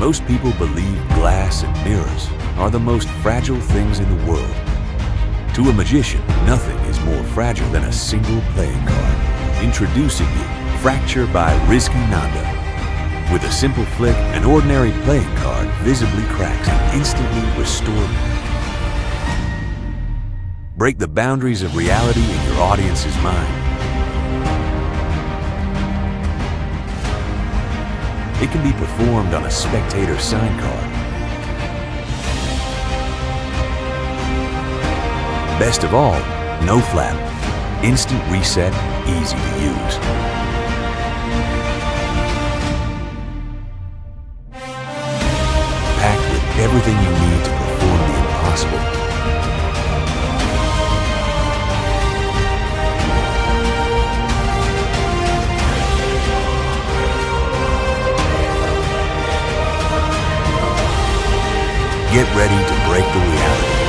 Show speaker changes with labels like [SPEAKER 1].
[SPEAKER 1] Most people believe glass and mirrors are the most fragile things in the world. To a magician, nothing is more fragile than a single playing card. Introducing you, Fracture by Rizki Nanda. With a simple flick, an ordinary playing card visibly cracks and instantly restored. Break the boundaries of reality in your audience's mind. It can be performed on a spectator sign card. Best of all, no flap. Instant reset, easy to use. Packed with everything you need to perform the impossible. Get ready to break the reality.